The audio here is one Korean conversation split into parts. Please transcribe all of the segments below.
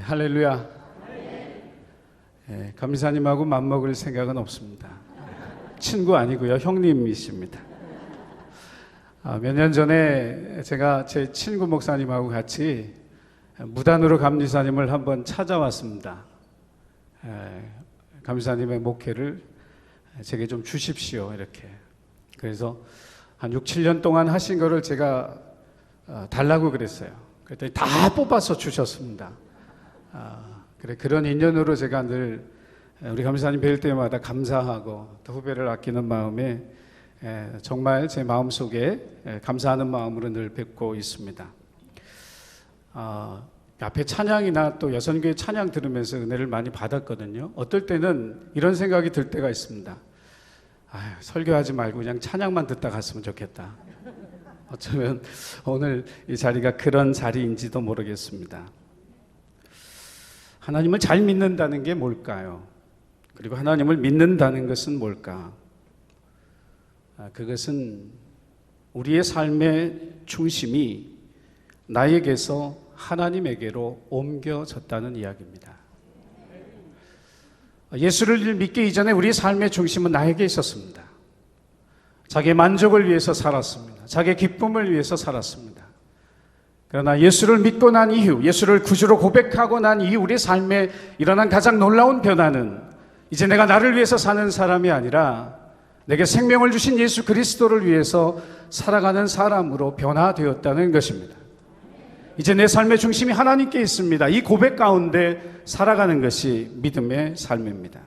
할렐루야. 감사님하고 맘먹을 생각은 없습니다. 친구 아니고요, 형님이십니다. 몇 년 전에 제가 제 친구 목사님하고 같이 무단으로 감리사님을 한번 찾아왔습니다. 감리사님의 목회를 제게 좀 주십시오, 이렇게. 그래서 한 6, 7년 동안 하신 거를 제가 달라고 그랬어요. 그랬더니 다 뽑아서 주셨습니다. 그래, 그런 인연으로 제가 늘 우리 감사님 뵐 때마다 감사하고 또 후배를 아끼는 마음에 정말 제 마음속에 감사하는 마음으로 늘 뵙고 있습니다. 앞에 찬양이나 또 여선교회 찬양 들으면서 은혜를 많이 받았거든요. 어떨 때는 이런 생각이 들 때가 있습니다. 설교하지 말고 그냥 찬양만 듣다 갔으면 좋겠다. 어쩌면 오늘 이 자리가 그런 자리인지도 모르겠습니다. 하나님을 잘 믿는다는 게 뭘까요? 그리고 하나님을 믿는다는 것은 뭘까? 그것은 우리의 삶의 중심이 나에게서 하나님에게로 옮겨졌다는 이야기입니다. 예수를 믿기 이전에 우리의 삶의 중심은 나에게 있었습니다. 자기의 만족을 위해서 살았습니다. 자기의 기쁨을 위해서 살았습니다. 그러나 예수를 믿고 난 이후, 예수를 구주로 고백하고 난 이후 우리 삶에 일어난 가장 놀라운 변화는 이제 내가 나를 위해서 사는 사람이 아니라 내게 생명을 주신 예수 그리스도를 위해서 살아가는 사람으로 변화되었다는 것입니다. 이제 내 삶의 중심이 하나님께 있습니다. 이 고백 가운데 살아가는 것이 믿음의 삶입니다.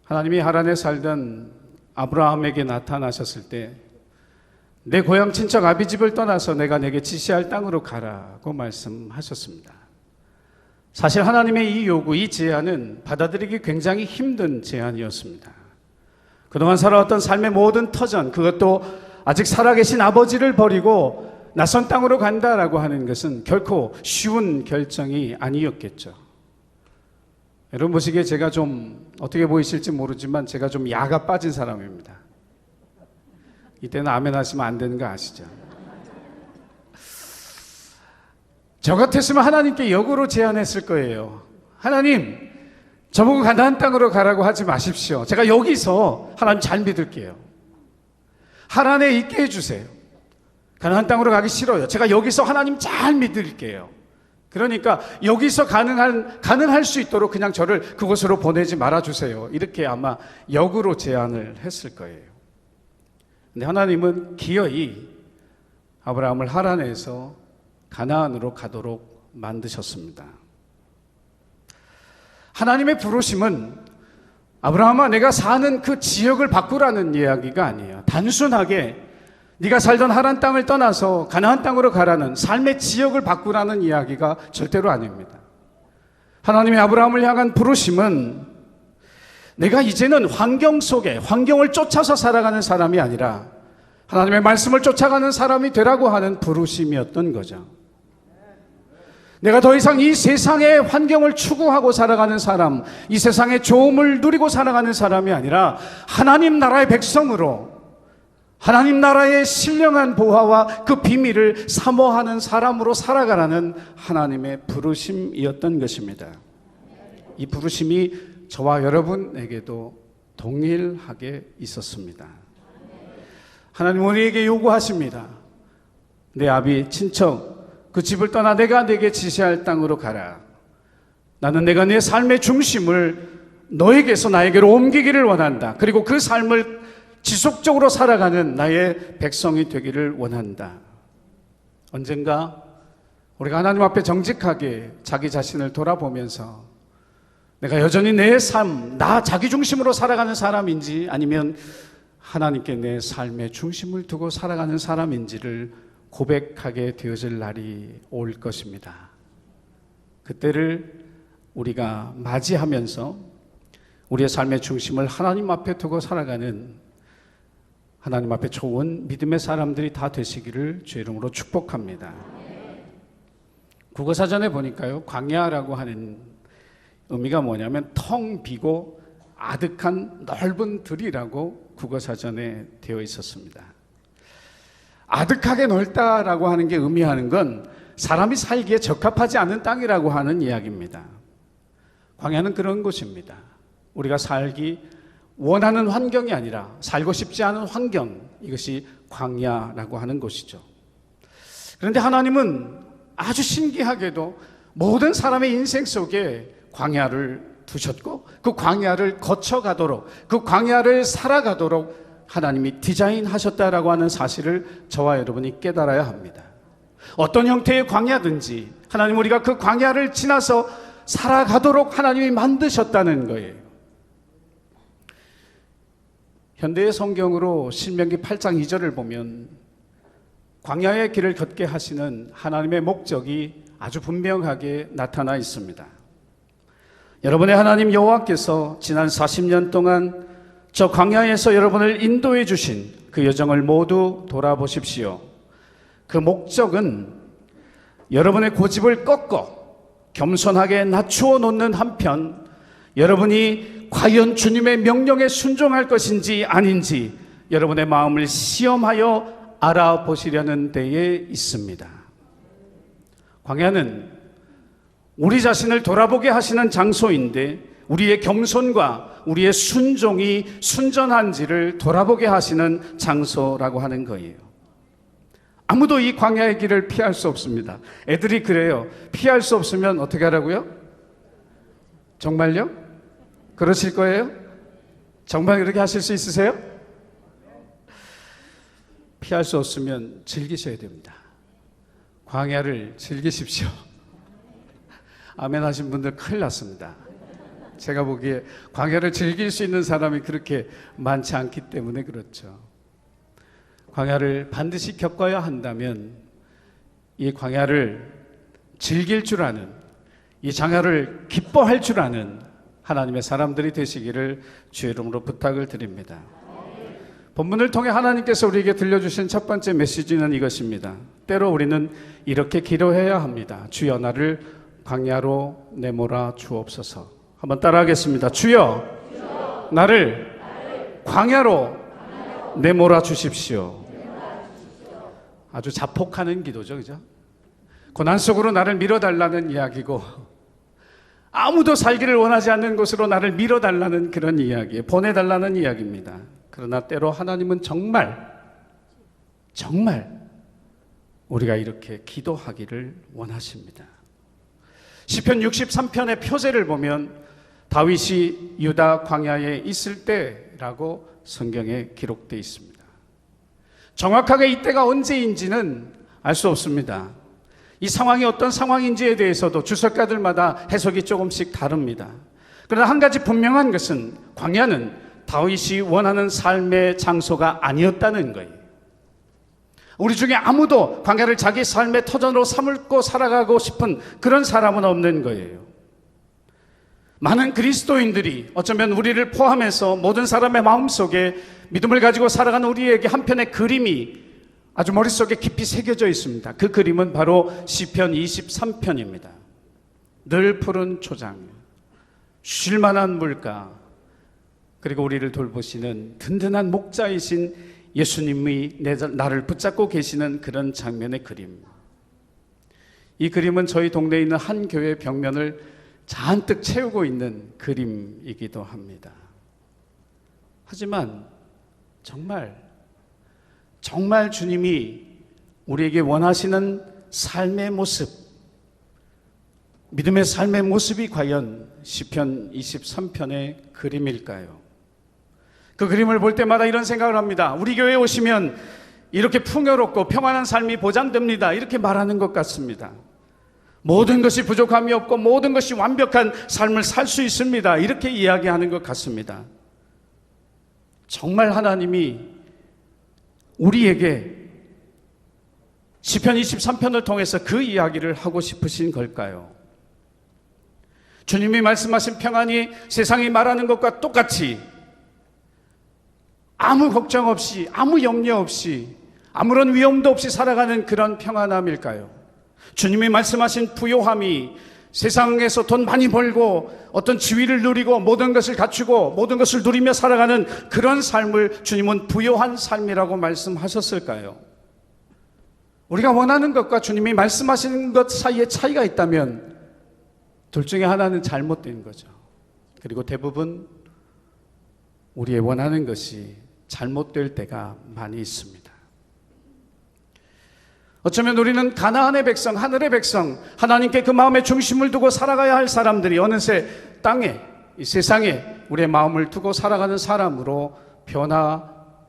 하나님이 하란에 살던 아브라함에게 나타나셨을 때 내 고향 친척 아비집을 떠나서 내가 내게 지시할 땅으로 가라고 말씀하셨습니다. 사실 하나님의 이 요구, 이 제안은 받아들이기 굉장히 힘든 제안이었습니다. 그동안 살아왔던 삶의 모든 터전, 그것도 아직 살아계신 아버지를 버리고 낯선 땅으로 간다라고 하는 것은 결코 쉬운 결정이 아니었겠죠. 여러분 보시기에 제가 좀 어떻게 보이실지 모르지만 제가 좀 야가 빠진 사람입니다. 이때는 아멘 하시면 안 되는 거 아시죠? 저 같았으면 하나님께 역으로 제안했을 거예요. 하나님, 저보고 가나안 땅으로 가라고 하지 마십시오. 제가 여기서 하나님 잘 믿을게요. 하란에 있게 해주세요. 가나안 땅으로 가기 싫어요. 제가 여기서 하나님 잘 믿을게요. 그러니까 여기서 가능할 수 있도록 그냥 저를 그곳으로 보내지 말아주세요. 이렇게 아마 역으로 제안을 했을 거예요. 근데 하나님은 기어이 아브라함을 하란에서 가나안으로 가도록 만드셨습니다. 하나님의 부르심은 아브라함아 내가 사는 그 지역을 바꾸라는 이야기가 아니에요. 단순하게 네가 살던 하란 땅을 떠나서 가나안 땅으로 가라는 삶의 지역을 바꾸라는 이야기가 절대로 아닙니다. 하나님의 아브라함을 향한 부르심은 내가 이제는 환경 속에 환경을 쫓아서 살아가는 사람이 아니라 하나님의 말씀을 쫓아가는 사람이 되라고 하는 부르심이었던 거죠. 내가 더 이상 이 세상의 환경을 추구하고 살아가는 사람, 이 세상의 좋음을 누리고 살아가는 사람이 아니라 하나님 나라의 백성으로 하나님 나라의 신령한 보화와 그 비밀을 사모하는 사람으로 살아가라는 하나님의 부르심이었던 것입니다. 이 부르심이 저와 여러분에게도 동일하게 있었습니다. 하나님 우리에게 요구하십니다. 내 아비 친척 그 집을 떠나 내가 내게 지시할 땅으로 가라. 나는 내가 내 삶의 중심을 너에게서 나에게로 옮기기를 원한다. 그리고 그 삶을 지속적으로 살아가는 나의 백성이 되기를 원한다. 언젠가 우리가 하나님 앞에 정직하게 자기 자신을 돌아보면서 내가 여전히 내 삶, 나 자기 중심으로 살아가는 사람인지 아니면 하나님께 내 삶의 중심을 두고 살아가는 사람인지를 고백하게 되어질 날이 올 것입니다. 그때를 우리가 맞이하면서 우리의 삶의 중심을 하나님 앞에 두고 살아가는 하나님 앞에 좋은 믿음의 사람들이 다 되시기를 주의 이름으로 축복합니다. 국어사전에 보니까요, 광야라고 하는 의미가 뭐냐면 텅 비고 아득한 넓은 들이라고 국어사전에 되어 있었습니다. 아득하게 넓다라고 하는 게 의미하는 건 사람이 살기에 적합하지 않은 땅이라고 하는 이야기입니다. 광야는 그런 곳입니다. 우리가 살기 원하는 환경이 아니라 살고 싶지 않은 환경, 이것이 광야라고 하는 곳이죠. 그런데 하나님은 아주 신기하게도 모든 사람의 인생 속에 광야를 두셨고 그 광야를 거쳐가도록, 그 광야를 살아가도록 하나님이 디자인하셨다라고 하는 사실을 저와 여러분이 깨달아야 합니다. 어떤 형태의 광야든지 하나님, 우리가 그 광야를 지나서 살아가도록 하나님이 만드셨다는 거예요. 현대의 성경으로 신명기 8장 2절을 보면 광야의 길을 걷게 하시는 하나님의 목적이 아주 분명하게 나타나 있습니다. 여러분의 하나님 여호와께서 지난 40년 동안 저 광야에서 여러분을 인도해 주신 그 여정을 모두 돌아보십시오. 그 목적은 여러분의 고집을 꺾어 겸손하게 낮추어 놓는 한편, 여러분이 과연 주님의 명령에 순종할 것인지 아닌지 여러분의 마음을 시험하여 알아보시려는 데에 있습니다. 광야는 우리 자신을 돌아보게 하시는 장소인데, 우리의 겸손과 우리의 순종이 순전한지를 돌아보게 하시는 장소라고 하는 거예요. 아무도 이 광야의 길을 피할 수 없습니다. 애들이 그래요. 피할 수 없으면 어떻게 하라고요? 정말요? 그러실 거예요? 정말 그렇게 하실 수 있으세요? 피할 수 없으면 즐기셔야 됩니다. 광야를 즐기십시오. 아멘 하신 분들 큰일 났습니다. 제가 보기에 광야를 즐길 수 있는 사람이 그렇게 많지 않기 때문에 그렇죠. 광야를 반드시 겪어야 한다면 이 광야를 즐길 줄 아는, 이 광야를 기뻐할 줄 아는 하나님의 사람들이 되시기를 주의 이름으로 부탁을 드립니다. 본문을 통해 하나님께서 우리에게 들려주신 첫 번째 메시지는 이것입니다. 때로 우리는 이렇게 기도해야 합니다. 주여 나를 광야로 내몰아 주옵소서. 한번 따라하겠습니다. 주여 나를 광야로 내몰아 주십시오. 아주 자폭하는 기도죠, 그죠? 고난 속으로 나를 밀어달라는 이야기고, 아무도 살기를 원하지 않는 곳으로 나를 밀어달라는 그런 이야기예요. 보내달라는 이야기입니다. 그러나 때로 하나님은 정말 우리가 이렇게 기도하기를 원하십니다. 시편 63편의 표제를 보면 다윗이 유다 광야에 있을 때라고 성경에 기록되어 있습니다. 정확하게 이때가 언제인지는 알 수 없습니다. 이 상황이 어떤 상황인지에 대해서도 주석가들마다 해석이 조금씩 다릅니다. 그러나 한 가지 분명한 것은 광야는 다윗이 원하는 삶의 장소가 아니었다는 거예요. 우리 중에 아무도 광야를 자기 삶의 터전으로 삼고 살아가고 싶은 그런 사람은 없는 거예요. 많은 그리스도인들이, 어쩌면 우리를 포함해서 모든 사람의 마음속에 믿음을 가지고 살아가는 우리에게 한편의 그림이 아주 머릿속에 깊이 새겨져 있습니다. 그 그림은 바로 시편 23편입니다. 늘 푸른 초장, 쉴만한 물가, 그리고 우리를 돌보시는 든든한 목자이신 예수님이 나를 붙잡고 계시는 그런 장면의 그림. 이 그림은 저희 동네에 있는 한 교회 벽면을 잔뜩 채우고 있는 그림이기도 합니다. 하지만 정말 주님이 우리에게 원하시는 삶의 모습, 믿음의 삶의 모습이 과연 시편 23편의 그림일까요? 그 그림을 볼 때마다 이런 생각을 합니다. 우리 교회에 오시면 이렇게 풍요롭고 평안한 삶이 보장됩니다, 이렇게 말하는 것 같습니다. 모든 것이 부족함이 없고 모든 것이 완벽한 삶을 살 수 있습니다, 이렇게 이야기하는 것 같습니다. 정말 하나님이 우리에게 시편 23편을 통해서 그 이야기를 하고 싶으신 걸까요? 주님이 말씀하신 평안이 세상이 말하는 것과 똑같이 아무 걱정 없이, 아무 염려 없이, 아무런 위험도 없이 살아가는 그런 평안함일까요? 주님이 말씀하신 부요함이 세상에서 돈 많이 벌고 어떤 지위를 누리고 모든 것을 갖추고 모든 것을 누리며 살아가는 그런 삶을 주님은 부요한 삶이라고 말씀하셨을까요? 우리가 원하는 것과 주님이 말씀하시는 것 사이에 차이가 있다면 둘 중에 하나는 잘못된 거죠. 그리고 대부분 우리의 원하는 것이 잘못될 때가 많이 있습니다. 어쩌면 우리는 가나안의 백성, 하늘의 백성, 하나님께 그 마음의 중심을 두고 살아가야 할 사람들이 어느새 땅에, 이 세상에 우리의 마음을 두고 살아가는 사람으로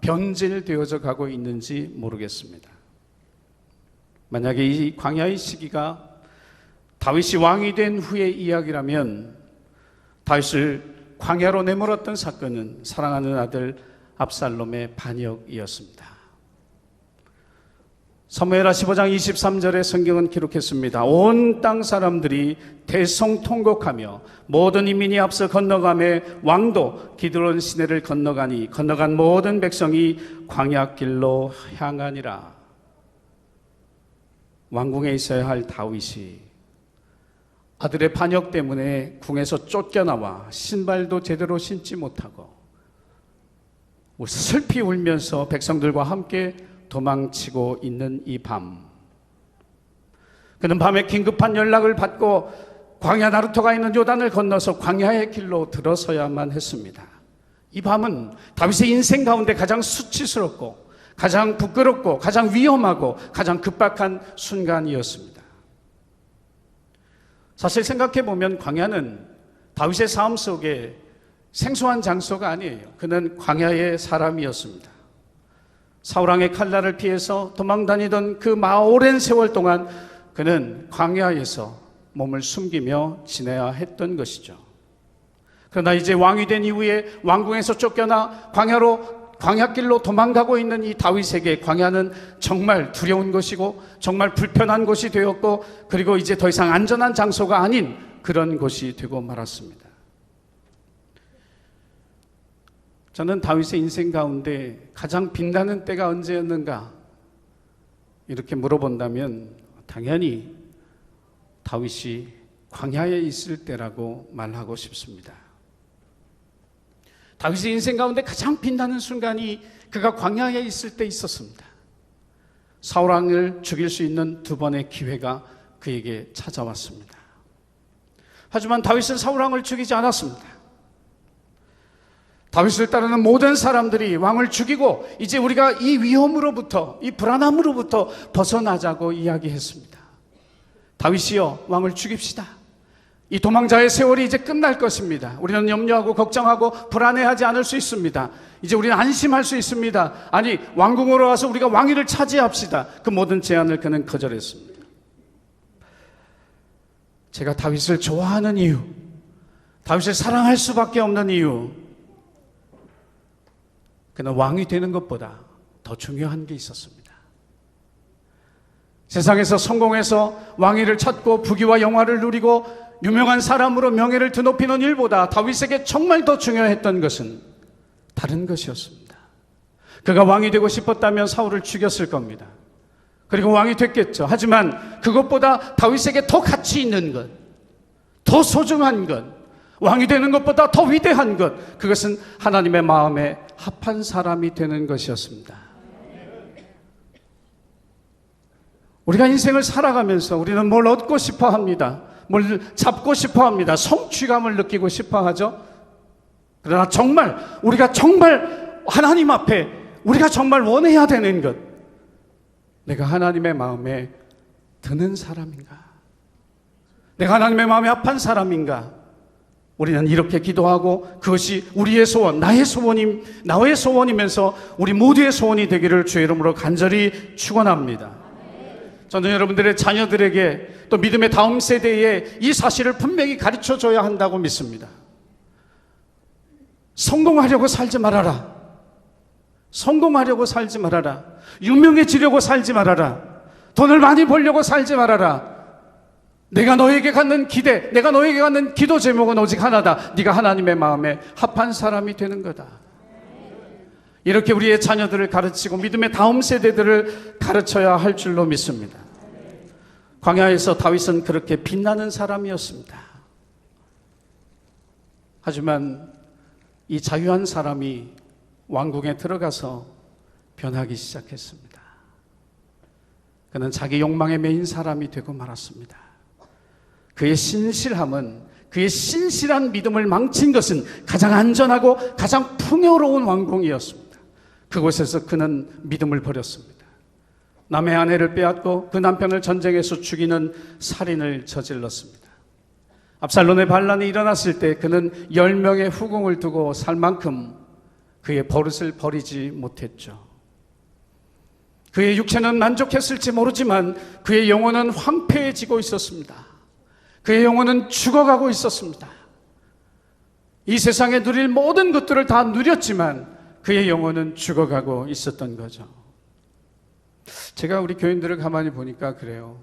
변질되어져 가고 있는지 모르겠습니다. 만약에 이 광야의 시기가 다윗이 왕이 된 후의 이야기라면 다윗을 광야로 내몰았던 사건은 사랑하는 아들 압살롬의 반역이었습니다. 사무엘하 15장 23절에 성경은 기록했습니다. 온 땅 사람들이 대성통곡하며 모든 인민이 앞서 건너가매 왕도 기드론 시내를 건너가니 건너간 모든 백성이 광야길로 향하니라. 왕궁에 있어야 할 다윗이 아들의 반역 때문에 궁에서 쫓겨나와 신발도 제대로 신지 못하고 슬피 울면서 백성들과 함께 도망치고 있는 이 밤, 그는 밤에 긴급한 연락을 받고 광야 나루토가 있는 요단을 건너서 광야의 길로 들어서야만 했습니다. 이 밤은 다윗의 인생 가운데 가장 수치스럽고 가장 부끄럽고 가장 위험하고 가장 급박한 순간이었습니다. 사실 생각해 보면 광야는 다윗의 삶 속에 생소한 장소가 아니에요. 그는 광야의 사람이었습니다. 사울왕의 칼날을 피해서 도망다니던 그 오랜 세월 동안 그는 광야에서 몸을 숨기며 지내야 했던 것이죠. 그러나 이제 왕이 된 이후에 왕궁에서 쫓겨나 광야길로 도망가고 있는 이 다윗에게 광야는 정말 두려운 것이고 정말 불편한 곳이 되었고, 그리고 이제 더 이상 안전한 장소가 아닌 그런 곳이 되고 말았습니다. 저는 다윗의 인생 가운데 가장 빛나는 때가 언제였는가 이렇게 물어본다면 당연히 다윗이 광야에 있을 때라고 말하고 싶습니다. 다윗의 인생 가운데 가장 빛나는 순간이 그가 광야에 있을 때 있었습니다. 사울왕을 죽일 수 있는 두 번의 기회가 그에게 찾아왔습니다. 하지만 다윗은 사울왕을 죽이지 않았습니다. 다윗을 따르는 모든 사람들이 왕을 죽이고 이제 우리가 이 위험으로부터, 이 불안함으로부터 벗어나자고 이야기했습니다. 다윗이여, 왕을 죽입시다. 이 도망자의 세월이 이제 끝날 것입니다. 우리는 염려하고 걱정하고 불안해하지 않을 수 있습니다. 이제 우리는 안심할 수 있습니다. 아니, 왕궁으로 와서 우리가 왕위를 차지합시다. 그 모든 제안을 그는 거절했습니다. 제가 다윗을 좋아하는 이유, 다윗을 사랑할 수밖에 없는 이유, 그는 왕이 되는 것보다 더 중요한 게 있었습니다. 세상에서 성공해서 왕위를 찾고 부귀와 영화를 누리고 유명한 사람으로 명예를 드높이는 일보다 다윗에게 정말 더 중요했던 것은 다른 것이었습니다. 그가 왕이 되고 싶었다면 사울을 죽였을 겁니다. 그리고 왕이 됐겠죠. 하지만 그것보다 다윗에게 더 가치 있는 것, 더 소중한 것, 왕이 되는 것보다 더 위대한 것, 그것은 하나님의 마음에 합한 사람이 되는 것이었습니다. 우리가 인생을 살아가면서 우리는 뭘 얻고 싶어 합니다. 뭘 잡고 싶어 합니다. 성취감을 느끼고 싶어 하죠. 그러나 정말 우리가 정말 하나님 앞에 우리가 정말 원해야 되는 것, 내가 하나님의 마음에 드는 사람인가? 내가 하나님의 마음에 합한 사람인가? 우리는 이렇게 기도하고 그것이 우리의 소원, 나의 소원이면서 우리 모두의 소원이 되기를 주의 이름으로 간절히 축원합니다. 저는 여러분들의 자녀들에게 또 믿음의 다음 세대에 이 사실을 분명히 가르쳐줘야 한다고 믿습니다. 성공하려고 살지 말아라. 성공하려고 살지 말아라. 유명해지려고 살지 말아라. 돈을 많이 벌려고 살지 말아라. 내가 너에게 갖는 기대, 내가 너에게 갖는 기도 제목은 오직 하나다. 네가 하나님의 마음에 합한 사람이 되는 거다. 이렇게 우리의 자녀들을 가르치고 믿음의 다음 세대들을 가르쳐야 할 줄로 믿습니다. 광야에서 다윗은 그렇게 빛나는 사람이었습니다. 하지만 이 자유한 사람이 왕궁에 들어가서 변하기 시작했습니다. 그는 자기 욕망에 매인 사람이 되고 말았습니다. 그의 신실함은, 그의 신실한 믿음을 망친 것은 가장 안전하고 가장 풍요로운 왕궁이었습니다. 그곳에서 그는 믿음을 버렸습니다. 남의 아내를 빼앗고 그 남편을 전쟁에서 죽이는 살인을 저질렀습니다. 압살롬의 반란이 일어났을 때 그는 10명의 후궁을 두고 살 만큼 그의 버릇을 버리지 못했죠. 그의 육체는 만족했을지 모르지만 그의 영혼은 황폐해지고 있었습니다. 그의 영혼은 죽어가고 있었습니다. 이 세상에 누릴 모든 것들을 다 누렸지만 그의 영혼은 죽어가고 있었던 거죠. 제가 우리 교인들을 가만히 보니까 그래요.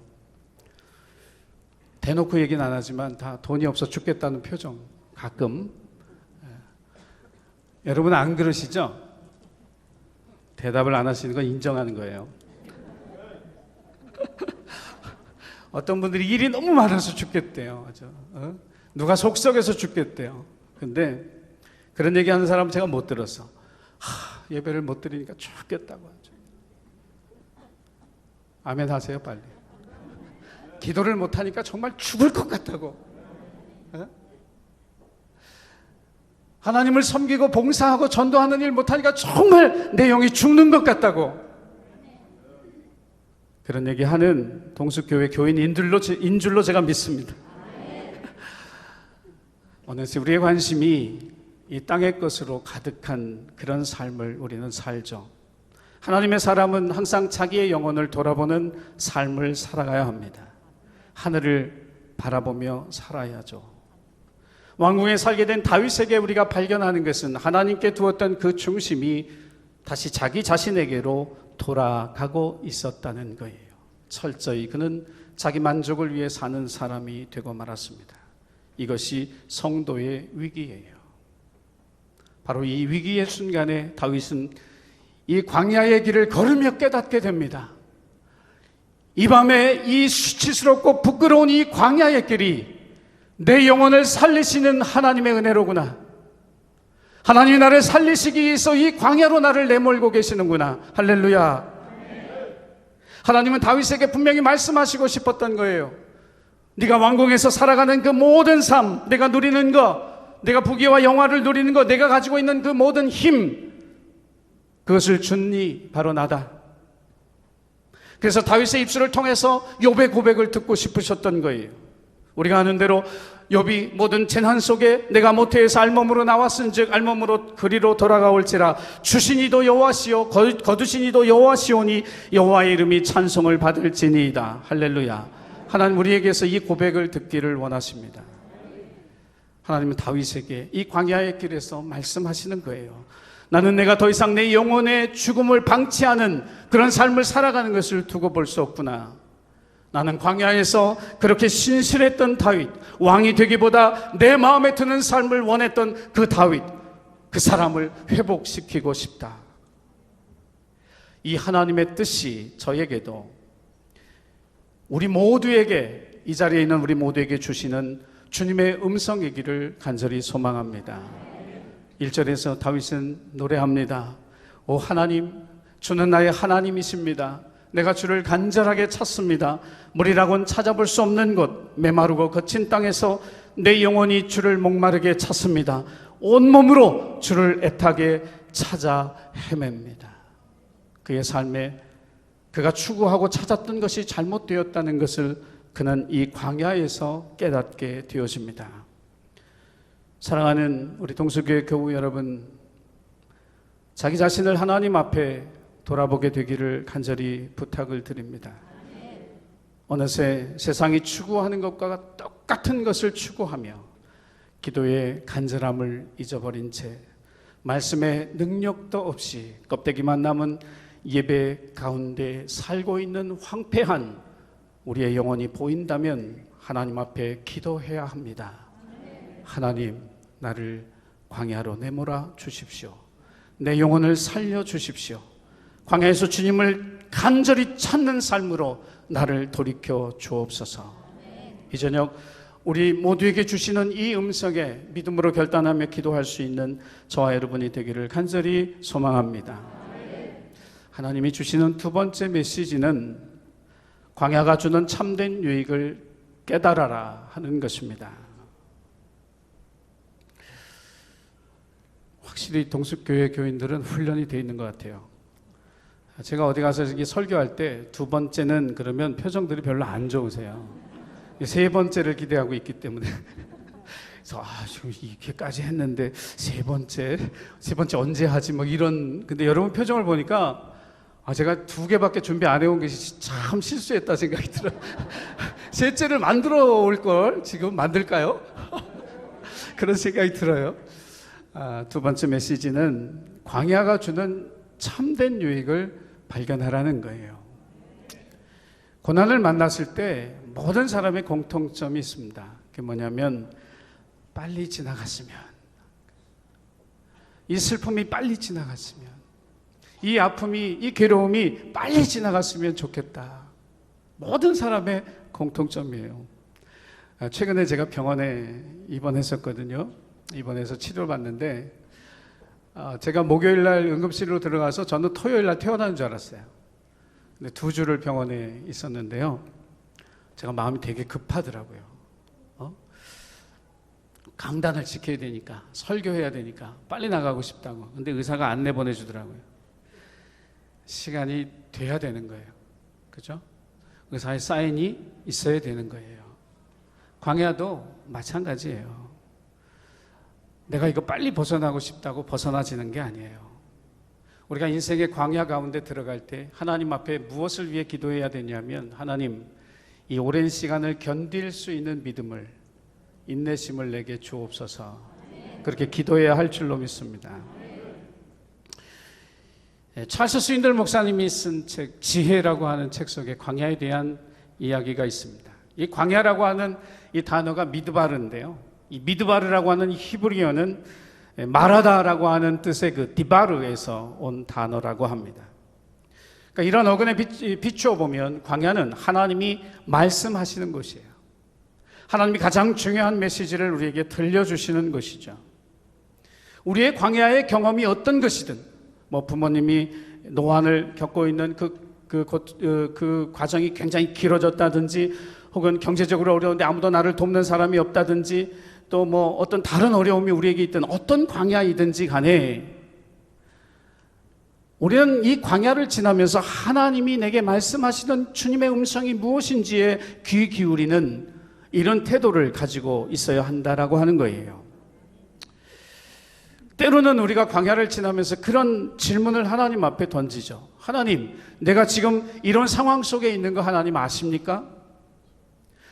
대놓고 얘기는 안 하지만 다 돈이 없어 죽겠다는 표정, 가끔. 여러분 안 그러시죠? 대답을 안 하시는 건 인정하는 거예요. 어떤 분들이 일이 너무 많아서 죽겠대요. 누가 속썩여서 죽겠대요. 근데 그런 얘기하는 사람은 제가 못 들었어. 예배를 못 드리니까 죽겠다고 하죠. 아멘 하세요, 빨리. 기도를 못하니까 정말 죽을 것 같다고. 하나님을 섬기고 봉사하고 전도하는 일 못하니까 정말 내 영이 죽는 것 같다고. 그런 얘기하는 동숙교회 교인인 줄로 제가 믿습니다. 어느새 우리의 관심이 이 땅의 것으로 가득한 그런 삶을 우리는 살죠. 하나님의 사람은 항상 자기의 영혼을 돌아보는 삶을 살아가야 합니다. 하늘을 바라보며 살아야죠. 왕궁에 살게 된 다윗에게 우리가 발견하는 것은 하나님께 두었던 그 중심이 다시 자기 자신에게로 돌아가고 있었다는 거예요. 철저히 그는 자기 만족을 위해 사는 사람이 되고 말았습니다. 이것이 성도의 위기예요. 바로 이 위기의 순간에 다윗은 이 광야의 길을 걸으며 깨닫게 됩니다. 이 밤에 이 수치스럽고 부끄러운 이 광야의 길이 내 영혼을 살리시는 하나님의 은혜로구나. 하나님이 나를 살리시기 위해서 이 광야로 나를 내몰고 계시는구나. 할렐루야. 하나님은 다윗에게 분명히 말씀하시고 싶었던 거예요. 네가 왕궁에서 살아가는 그 모든 삶, 내가 누리는 거, 내가 부귀와 영화를 누리는 거, 내가 가지고 있는 그 모든 힘, 그것을 준 이 바로 나다. 그래서 다윗의 입술을 통해서 욥의 고백을 듣고 싶으셨던 거예요. 우리가 아는 대로 욥이 모든 재난 속에 내가 모태에서 알몸으로 나왔은즉 알몸으로 그리로 돌아가올지라 주신 이도 여호와시요 거두신 이도 여호와시오니 여호와의 이름이 찬송을 받을지니이다. 할렐루야. 하나님 우리에게서 이 고백을 듣기를 원하십니다. 하나님은 다윗에게 이 광야의 길에서 말씀하시는 거예요. 나는 내가 더 이상 내 영혼의 죽음을 방치하는 그런 삶을 살아가는 것을 두고 볼 수 없구나. 나는 광야에서 그렇게 신실했던 다윗, 왕이 되기보다 내 마음에 드는 삶을 원했던 그 다윗, 그 사람을 회복시키고 싶다. 이 하나님의 뜻이 저에게도 우리 모두에게, 이 자리에 있는 우리 모두에게 주시는 주님의 음성이기를 간절히 소망합니다. 1절에서 다윗은 노래합니다. 오 하나님, 주는 나의 하나님이십니다. 내가 주를 간절하게 찾습니다. 물이라곤 찾아볼 수 없는 곳, 메마르고 거친 땅에서 내 영혼이 주를 목마르게 찾습니다. 온몸으로 주를 애타게 찾아 헤맵니다. 그의 삶에 그가 추구하고 찾았던 것이 잘못되었다는 것을 그는 이 광야에서 깨닫게 되어집니다. 사랑하는 우리 동수교회 교우 여러분, 자기 자신을 하나님 앞에 돌아보게 되기를 간절히 부탁을 드립니다. 어느새 세상이 추구하는 것과 똑같은 것을 추구하며 기도의 간절함을 잊어버린 채 말씀의 능력도 없이 껍데기만 남은 예배 가운데 살고 있는 황폐한 우리의 영혼이 보인다면 하나님 앞에 기도해야 합니다. 하나님, 나를 광야로 내몰아 주십시오. 내 영혼을 살려 주십시오. 광야에서 주님을 간절히 찾는 삶으로 나를 돌이켜 주옵소서. 이 저녁 우리 모두에게 주시는 이 음성에 믿음으로 결단하며 기도할 수 있는 저와 여러분이 되기를 간절히 소망합니다. 하나님이 주시는 두 번째 메시지는 광야가 주는 참된 유익을 깨달아라 하는 것입니다. 확실히 동숙교회 교인들은 훈련이 되어 있는 것 같아요. 제가 어디 가서 설교할 때 두 번째는 그러면 표정들이 별로 안 좋으세요. 세 번째를 기대하고 있기 때문에. 그래서 지금 이렇게까지 했는데 세 번째 언제 하지? 뭐 이런. 근데 여러분 표정을 보니까 제가 2개밖에 준비 안 해온 것이 참 실수했다 생각이 들어요. 셋째를 만들어 올 걸 지금 만들까요? 그런 생각이 들어요. 두 번째 메시지는 광야가 주는 참된 유익을 발견하라는 거예요. 고난을 만났을 때 모든 사람의 공통점이 있습니다. 그게 뭐냐면 빨리 지나갔으면, 이 슬픔이 빨리 지나갔으면, 이 아픔이, 이 괴로움이 빨리 지나갔으면 좋겠다. 모든 사람의 공통점이에요. 최근에 제가 병원에 입원했었거든요. 입원해서 치료를 받는데 제가 목요일 날 응급실로 들어가서 저는 토요일 날 퇴원하는 줄 알았어요. 근데 2주를 병원에 있었는데요. 제가 마음이 되게 급하더라고요. 강단을 지켜야 되니까, 설교해야 되니까 빨리 나가고 싶다고. 근데 의사가 안내 보내주더라고요. 시간이 돼야 되는 거예요. 그죠? 의사의 사인이 있어야 되는 거예요. 광야도 마찬가지예요. 내가 이거 빨리 벗어나고 싶다고 벗어나지는 게 아니에요. 우리가 인생의 광야 가운데 들어갈 때 하나님 앞에 무엇을 위해 기도해야 되냐면, 하나님, 이 오랜 시간을 견딜 수 있는 믿음을, 인내심을 내게 주옵소서. 그렇게 기도해야 할 줄로 믿습니다. 찰스 스윈들 목사님이 쓴 책 지혜라고 하는 책 속에 광야에 대한 이야기가 있습니다. 이 광야라고 하는 이 단어가 미드바르인데요. 이 미드바르라고 하는 히브리어는 마라다라고 하는 뜻의 그 디바르에서 온 단어라고 합니다. 그러니까 이런 어근에 비추어 보면 광야는 하나님이 말씀하시는 곳이에요. 하나님이 가장 중요한 메시지를 우리에게 들려주시는 것이죠. 우리의 광야의 경험이 어떤 것이든, 뭐 부모님이 노안을 겪고 있는 그 과정이 굉장히 길어졌다든지, 혹은 경제적으로 어려운데 아무도 나를 돕는 사람이 없다든지, 또 뭐 어떤 다른 어려움이 우리에게 있든, 어떤 광야이든지 간에 우리는 이 광야를 지나면서 하나님이 내게 말씀하시던 주님의 음성이 무엇인지에 귀 기울이는 이런 태도를 가지고 있어야 한다라고 하는 거예요. 때로는 우리가 광야를 지나면서 그런 질문을 하나님 앞에 던지죠. 하나님, 내가 지금 이런 상황 속에 있는 거 하나님 아십니까?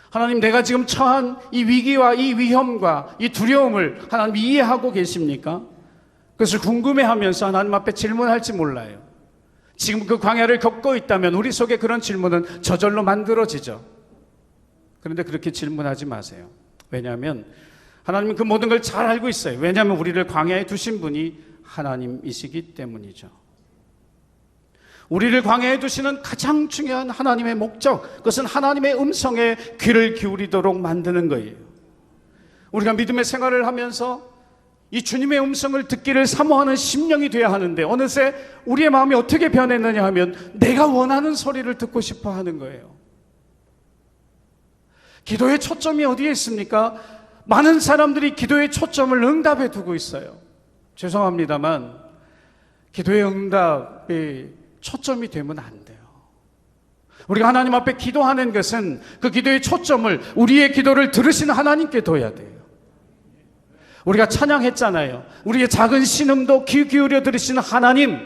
하나님, 내가 지금 처한 이 위기와 이 위험과 이 두려움을 하나님 이해하고 계십니까? 그것을 궁금해하면서 하나님 앞에 질문할지 몰라요. 지금 그 광야를 겪고 있다면 우리 속에 그런 질문은 저절로 만들어지죠. 그런데 그렇게 질문하지 마세요. 왜냐하면 하나님은 그 모든 걸 잘 알고 있어요. 왜냐하면 우리를 광야에 두신 분이 하나님이시기 때문이죠. 우리를 광야에 두시는 가장 중요한 하나님의 목적, 그것은 하나님의 음성에 귀를 기울이도록 만드는 거예요. 우리가 믿음의 생활을 하면서 이 주님의 음성을 듣기를 사모하는 심령이 되어야 하는데, 어느새 우리의 마음이 어떻게 변했느냐 하면 내가 원하는 소리를 듣고 싶어 하는 거예요. 기도의 초점이 어디에 있습니까? 많은 사람들이 기도의 초점을 응답에 두고 있어요. 죄송합니다만 기도의 응답이 초점이 되면 안 돼요. 우리가 하나님 앞에 기도하는 것은 그 기도의 초점을 우리의 기도를 들으시는 하나님께 둬야 돼요. 우리가 찬양했잖아요. 우리의 작은 신음도 귀 기울여 들으시는 하나님,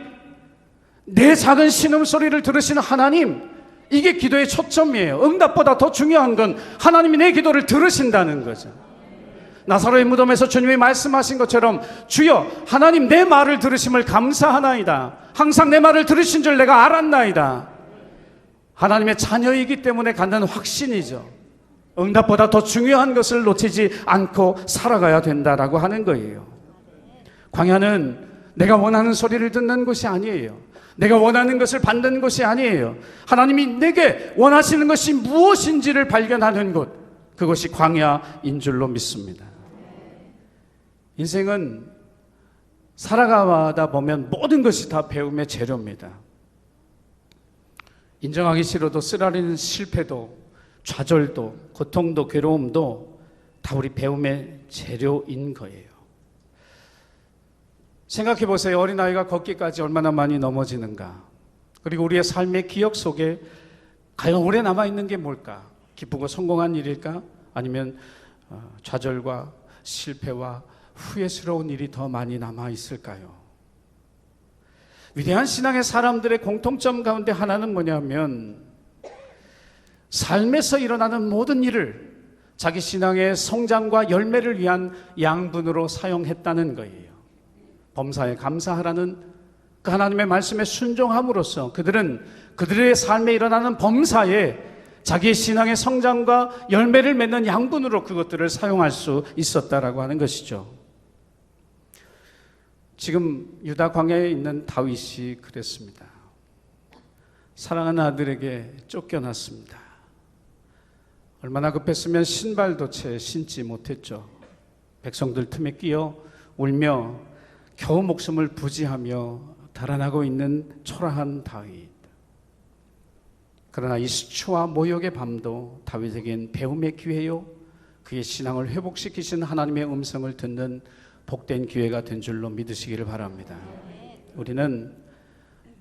내 작은 신음 소리를 들으시는 하나님, 이게 기도의 초점이에요. 응답보다 더 중요한 건 하나님이 내 기도를 들으신다는 거죠. 나사로의 무덤에서 주님이 말씀하신 것처럼, 주여 하나님 내 말을 들으심을 감사하나이다. 항상 내 말을 들으신 줄 내가 알았나이다. 하나님의 자녀이기 때문에 갖는 확신이죠. 응답보다 더 중요한 것을 놓치지 않고 살아가야 된다라고 하는 거예요. 광야는 내가 원하는 소리를 듣는 곳이 아니에요. 내가 원하는 것을 받는 곳이 아니에요. 하나님이 내게 원하시는 것이 무엇인지를 발견하는 곳, 그것이 광야인 줄로 믿습니다. 인생은 살아가다 보면 모든 것이 다 배움의 재료입니다. 인정하기 싫어도 쓰라리는 실패도 좌절도 고통도 괴로움도 다 우리 배움의 재료인 거예요. 생각해 보세요. 어린아이가 걷기까지 얼마나 많이 넘어지는가. 그리고 우리의 삶의 기억 속에 과연 오래 남아있는 게 뭘까? 기쁘고 성공한 일일까? 아니면 좌절과 실패와 후회스러운 일이 더 많이 남아있을까요? 위대한 신앙의 사람들의 공통점 가운데 하나는 뭐냐면 삶에서 일어나는 모든 일을 자기 신앙의 성장과 열매를 위한 양분으로 사용했다는 거예요. 범사에 감사하라는 그 하나님의 말씀에 순종함으로써 그들은 그들의 삶에 일어나는 범사에 자기의 신앙의 성장과 열매를 맺는 양분으로 그것들을 사용할 수 있었다라고 하는 것이죠. 지금 유다 광야에 있는 다윗이 그랬습니다. 사랑하는 아들에게 쫓겨났습니다. 얼마나 급했으면 신발도 채 신지 못했죠. 백성들 틈에 끼어 울며 겨우 목숨을 부지하며 달아나고 있는 초라한 다윗. 그러나 이 수치와 모욕의 밤도 다윗에겐 배움의 기회요, 그의 신앙을 회복시키신 하나님의 음성을 듣는 복된 기회가 된 줄로 믿으시기를 바랍니다. 우리는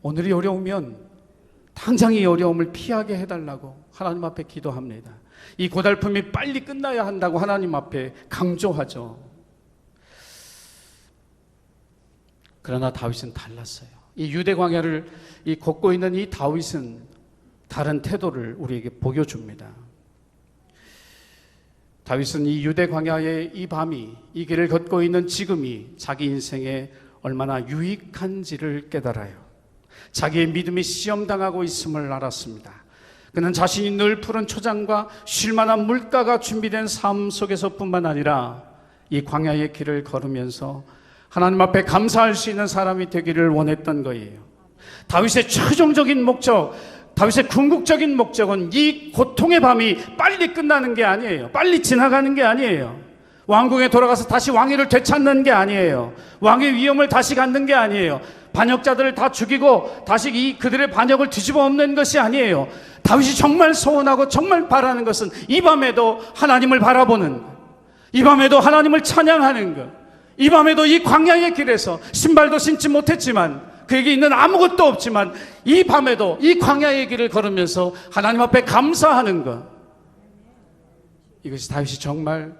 오늘이 어려우면 당장 이 어려움을 피하게 해달라고 하나님 앞에 기도합니다. 이 고달픔이 빨리 끝나야 한다고 하나님 앞에 강조하죠. 그러나 다윗은 달랐어요. 이 유대 광야를 걷고 있는 이 다윗은 다른 태도를 우리에게 보여줍니다. 다윗은 이 유대 광야의 이 밤이, 이 길을 걷고 있는 지금이 자기 인생에 얼마나 유익한지를 깨달아요. 자기의 믿음이 시험당하고 있음을 알았습니다. 그는 자신이 늘 푸른 초장과 쉴만한 물가가 준비된 삶 속에서뿐만 아니라 이 광야의 길을 걸으면서 하나님 앞에 감사할 수 있는 사람이 되기를 원했던 거예요. 다윗의 최종적인 목적, 다윗의 궁극적인 목적은 이 고통의 밤이 빨리 끝나는 게 아니에요. 빨리 지나가는 게 아니에요. 왕궁에 돌아가서 다시 왕위를 되찾는 게 아니에요. 왕의 위엄을 다시 갖는 게 아니에요. 반역자들을 다 죽이고 다시 그들의 반역을 뒤집어 엎는 것이 아니에요. 다윗이 정말 소원하고 정말 바라는 것은 이 밤에도 하나님을 바라보는 것, 이 밤에도 하나님을 찬양하는 것, 이 밤에도 이 광야의 길에서 신발도 신지 못했지만, 그에게 있는 아무것도 없지만 이 밤에도 이 광야의 길을 걸으면서 하나님 앞에 감사하는 것, 이것이 다윗이 정말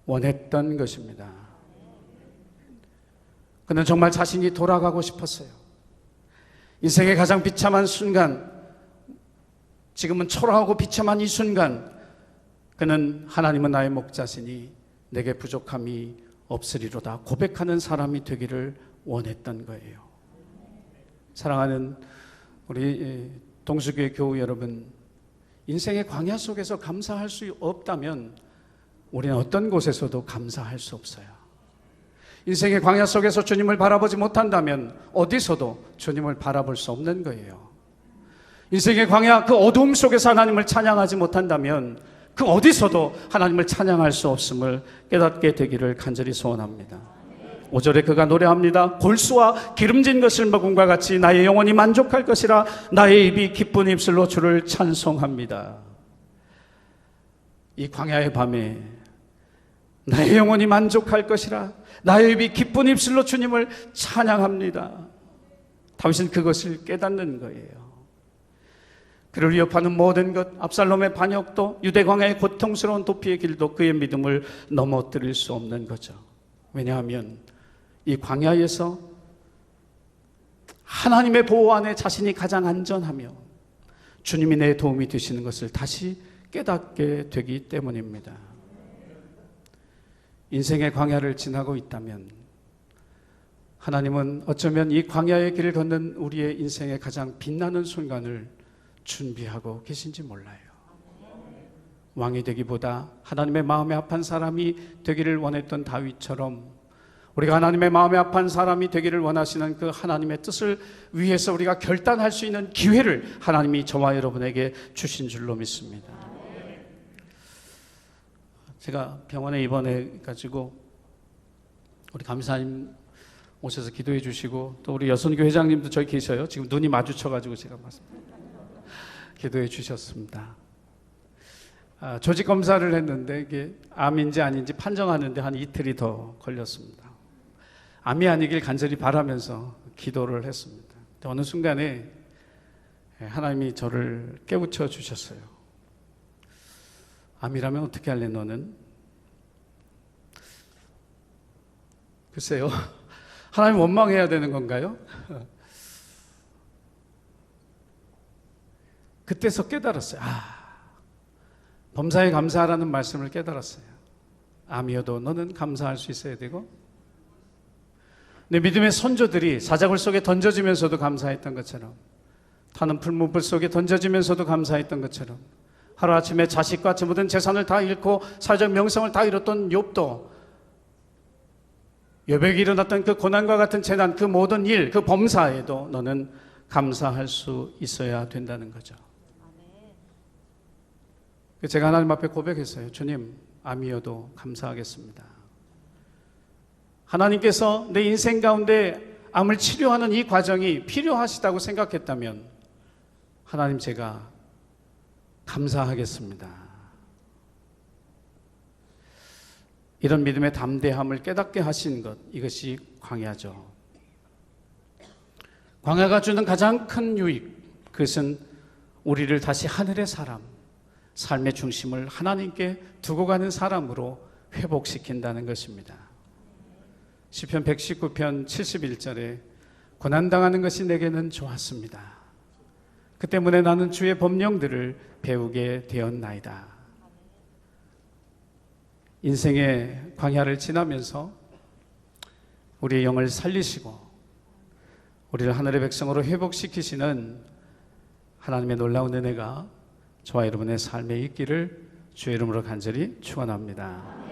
원했던 것입니다. 그는 정말 자신이 돌아가고 싶었어요. 인생의 가장 비참한 순간, 지금은 초라하고 비참한 이 순간, 그는 하나님은 나의 목자시니 내게 부족함이 없으리로다 고백하는 사람이 되기를 원했던 거예요. 사랑하는 우리 동수교회 교우 여러분, 인생의 광야 속에서 감사할 수 없다면 우리는 어떤 곳에서도 감사할 수 없어요. 인생의 광야 속에서 주님을 바라보지 못한다면 어디서도 주님을 바라볼 수 없는 거예요. 인생의 광야 그 어두움 속에서 하나님을 찬양하지 못한다면 그 어디서도 하나님을 찬양할 수 없음을 깨닫게 되기를 간절히 소원합니다. 5절에 그가 노래합니다. 골수와 기름진 것을 먹음과 같이 나의 영혼이 만족할 것이라 나의 입이 기쁜 입술로 주를 찬송합니다. 이 광야의 밤에 나의 영혼이 만족할 것이라 나의 입이 기쁜 입술로 주님을 찬양합니다. 다윗은 그것을 깨닫는 거예요. 그를 위협하는 모든 것, 압살롬의 반역도, 유대 광야의 고통스러운 도피의 길도 그의 믿음을 넘어뜨릴 수 없는 거죠. 왜냐하면 이 광야에서 하나님의 보호 안에 자신이 가장 안전하며 주님이 내 도움이 되시는 것을 다시 깨닫게 되기 때문입니다. 인생의 광야를 지나고 있다면 하나님은 어쩌면 이 광야의 길을 걷는 우리의 인생의 가장 빛나는 순간을 준비하고 계신지 몰라요. 왕이 되기보다 하나님의 마음에 합한 사람이 되기를 원했던 다윗처럼 우리가 하나님의 마음에 합한 사람이 되기를 원하시는 그 하나님의 뜻을 위해서 우리가 결단할 수 있는 기회를 하나님이 저와 여러분에게 주신 줄로 믿습니다. 제가 병원에 입원해가지고 우리 감사님 오셔서 기도해 주시고 또 우리 여선교 회장님도 저기 계셔요. 지금 눈이 마주쳐가지고 제가 봤습니다. 기도해 주셨습니다. 조직 검사를 했는데 이게 암인지 아닌지 판정하는데 한 이틀이 더 걸렸습니다. 암이 아니길 간절히 바라면서 기도를 했습니다. 어느 순간에 하나님이 저를 깨우쳐 주셨어요. 암이라면 어떻게 할래 너는? 글쎄요. 하나님 원망해야 되는 건가요? 그때서 깨달았어요. 범사에 감사하라는 말씀을 깨달았어요. 암이어도 너는 감사할 수 있어야 되고, 내 믿음의 선조들이 사자굴 속에 던져지면서도 감사했던 것처럼, 타는 풀무불 속에 던져지면서도 감사했던 것처럼, 하루아침에 자식과 모든 재산을 다 잃고 사회적 명성을 다 잃었던 욥도 욥에게 일어났던 그 고난과 같은 재난, 그 모든 일, 그 범사에도 너는 감사할 수 있어야 된다는 거죠. 제가 하나님 앞에 고백했어요. 주님, 암이어도 감사하겠습니다. 하나님께서 내 인생 가운데 암을 치료하는 이 과정이 필요하시다고 생각했다면 하나님, 제가 감사하겠습니다. 이런 믿음의 담대함을 깨닫게 하신 것, 이것이 광야죠. 광야가 주는 가장 큰 유익, 그것은 우리를 다시 하늘의 사람, 삶의 중심을 하나님께 두고 가는 사람으로 회복시킨다는 것입니다. 시편 119편 71절에 고난당하는 것이 내게는 좋았습니다. 그 때문에 나는 주의 법령들을 배우게 되었나이다. 인생의 광야를 지나면서 우리의 영을 살리시고 우리를 하늘의 백성으로 회복시키시는 하나님의 놀라운 은혜가 저와 여러분의 삶에 있기를 주의 이름으로 간절히 축원합니다.